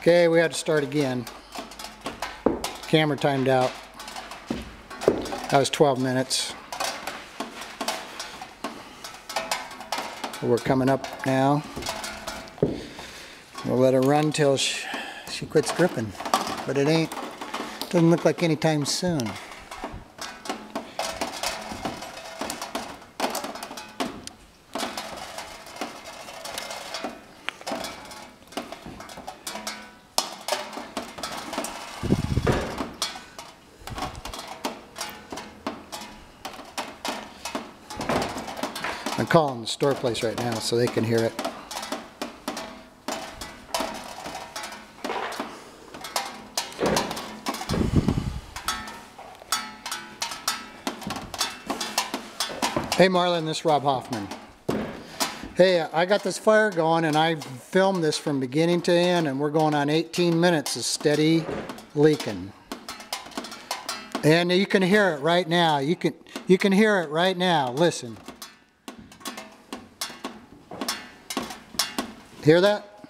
Okay, we had to start again. Camera timed out. That was 12 minutes. We're coming up now. We'll let her run till she quits dripping. But it doesn't look like any time soon. I'm calling the store place right now so they can hear it. Hey Marlon, this is Rob Hoffman. Hey, I got this fire going and I filmed this from beginning to end and we're going on 18 minutes of steady leaking. And you can hear it right now. You can hear it right now. Listen. Hear that?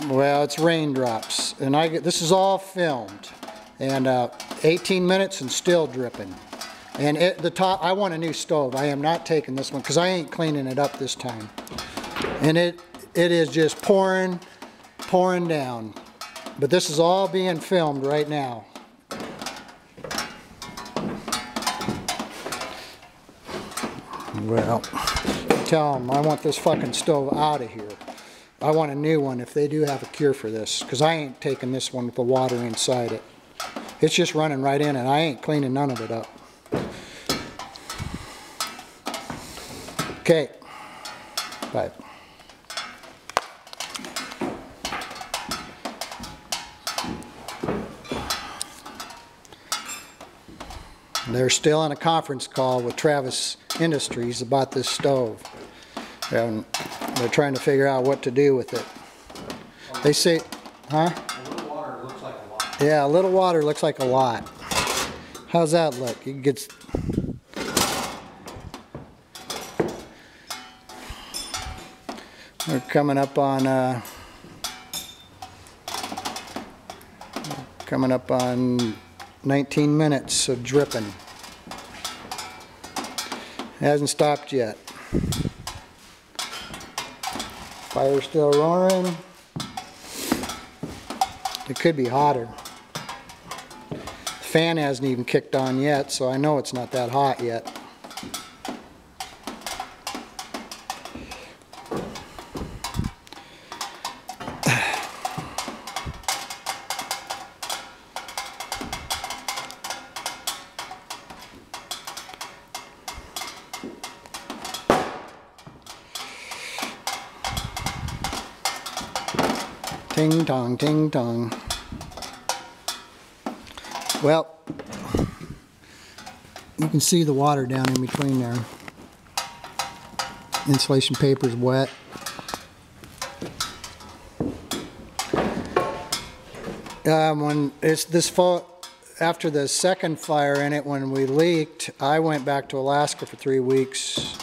Well, it's raindrops, and this is all filmed, and 18 minutes and still dripping. And the top, I want a new stove. I am not taking this one because I ain't cleaning it up this time. And it is just pouring down. But this is all being filmed right now. Well, tell them I want this fucking stove out of here. I want a new one if they do have a cure for this, because I ain't taking this one with the water inside it. It's just running right in and I ain't cleaning none of it up. Okay. Bye. They're still on a conference call with Travis Industries about this stove. And they're trying to figure out what to do with it. They say, huh? A little water looks like a lot. Yeah, a little water looks like a lot. How's that look? You get. We're coming up on 19 minutes of dripping. Hasn't stopped yet. Fire's still roaring. It could be hotter. The fan hasn't even kicked on yet, so I know it's not that hot yet. Ting tong, ting tong. Well, you can see the water down in between there. Insulation paper's wet. When it's this fall, after the second fire in it, when we leaked, I went back to Alaska for 3 weeks.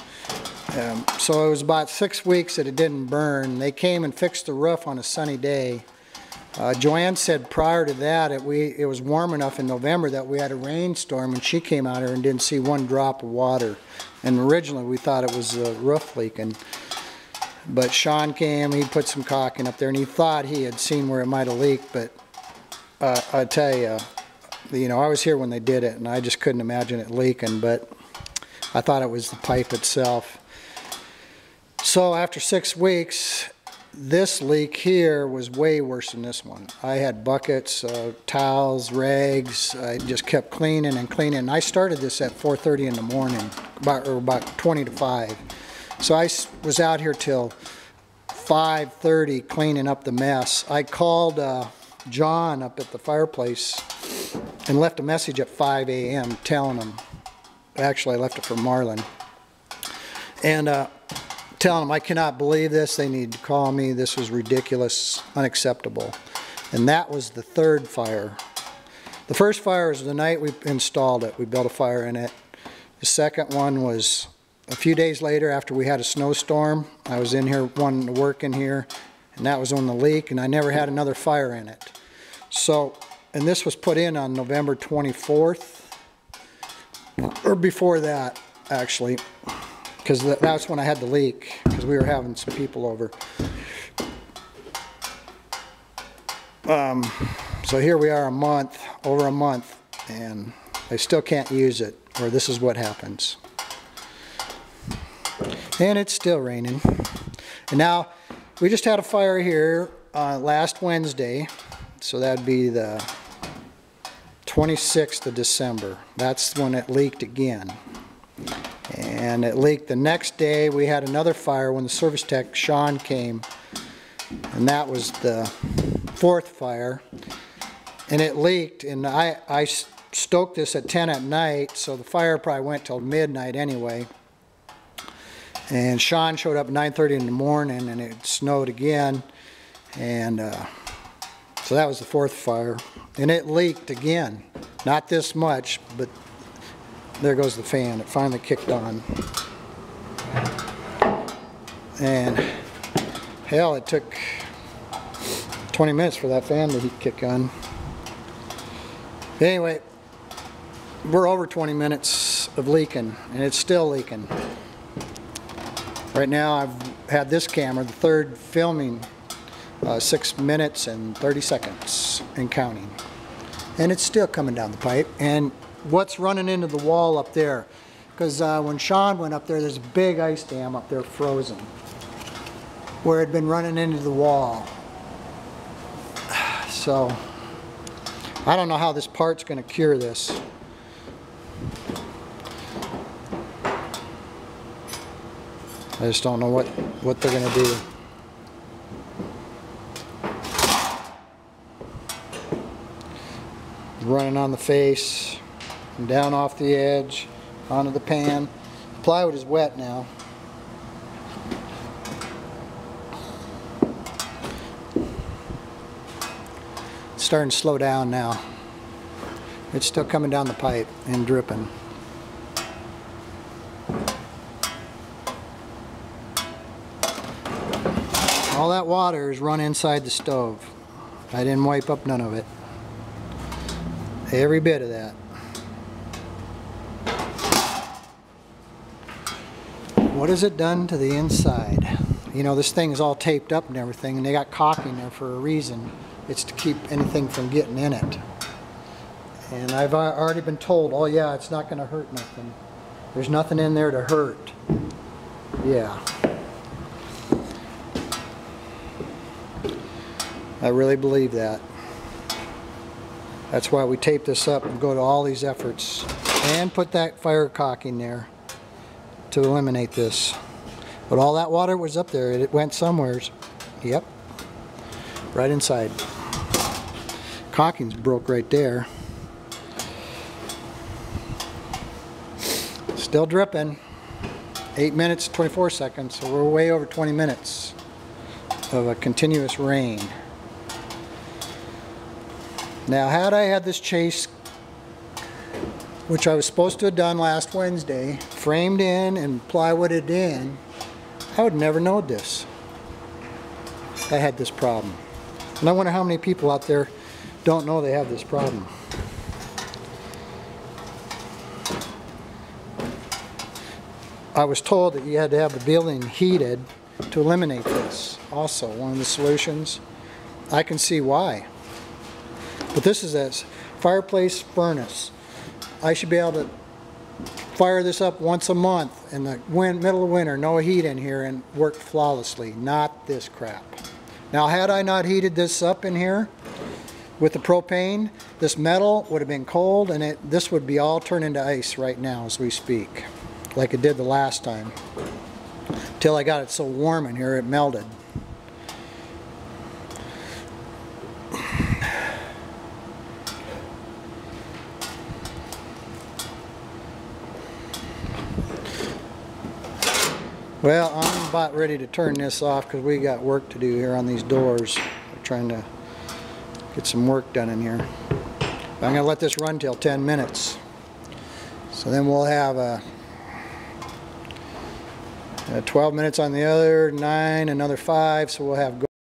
So it was about 6 weeks that it didn't burn. They came and fixed the roof on a sunny day. Joanne said prior to that it was warm enough in November that we had a rainstorm, and she came out here and didn't see one drop of water. And originally we thought it was the roof leaking. But Sean came, he put some caulking up there, and he thought he had seen where it might have leaked. But I tell you, I was here when they did it, and I just couldn't imagine it leaking. But I thought it was the pipe itself. So after 6 weeks, this leak here was way worse than this one. I had buckets, towels, rags. I just kept cleaning and cleaning. And I started this at 4:30 in the morning, about 20 to 5. So I was out here till 5:30 cleaning up the mess. I called John up at the fireplace and left a message at 5 a.m. telling him. Actually, I left it for Marlon. And telling them I cannot believe this, they need to call me, this was ridiculous, unacceptable. And that was the third fire. The first fire was the night we installed it, we built a fire in it. The second one was a few days later after we had a snowstorm. I was in here wanting to work in here, and that was on the leak, and I never had another fire in it. So, and this was put in on November 24th, or before that, actually, because that's when I had the leak, because we were having some people over. So here we are over a month, and I still can't use it, or this is what happens. And it's still raining. And now, we just had a fire here last Wednesday, so that'd be the 26th of December. That's when it leaked again. And it leaked the next day. We had another fire when the service tech, Sean, came, and that was the 4th fire. And it leaked, and I stoked this at 10 at night, so the fire probably went till midnight anyway. And Sean showed up at 9:30 in the morning, and it snowed again, and so that was the 4th fire. And it leaked again, not this much, but there goes the fan. It finally kicked on. And hell, it took 20 minutes for that fan to kick on. Anyway, we're over 20 minutes of leaking, and it's still leaking. Right now I've had this camera, the 3rd, filming 6 minutes and 30 seconds and counting. And it's still coming down the pipe. And what's running into the wall up there? Because when Sean went up there, there's a big ice dam up there frozen, where it had been running into the wall. So I don't know how this part's going to cure this. I just don't know what they're going to do. Running on the face, and down off the edge, onto the pan. The plywood is wet now. It's starting to slow down now. It's still coming down the pipe and dripping. All that water is run inside the stove. I didn't wipe up none of it. Every bit of that. What has it done to the inside? You know, this thing is all taped up and everything, and they got caulking there for a reason. It's to keep anything from getting in it. And I've already been told, oh yeah, it's not going to hurt nothing. There's nothing in there to hurt. Yeah. I really believe that. That's why we tape this up and go to all these efforts and put that fire caulking there to eliminate this. But all that water was up there. It went somewheres. Yep. Right inside. Caulking's broke right there. Still dripping. 8 minutes, 24 seconds. So we're way over 20 minutes of a continuous rain. Now, had I had this chase, which I was supposed to have done last Wednesday, framed in and plywooded in, I would never know this. I had this problem. And I wonder how many people out there don't know they have this problem. I was told that you had to have the building heated to eliminate this. Also, one of the solutions. I can see why. But this is a fireplace furnace. I should be able to fire this up once a month in the middle of winter, no heat in here, and work flawlessly. Not this crap. Now, had I not heated this up in here with the propane, this metal would have been cold, and this would be all turned into ice right now as we speak, like it did the last time. Till I got it so warm in here, it melted. Well, I'm about ready to turn this off because we got work to do here on these doors. We're trying to get some work done in here. But I'm going to let this run till 10 minutes. So then we'll have 12 minutes on the other, 9, another 5, so we'll have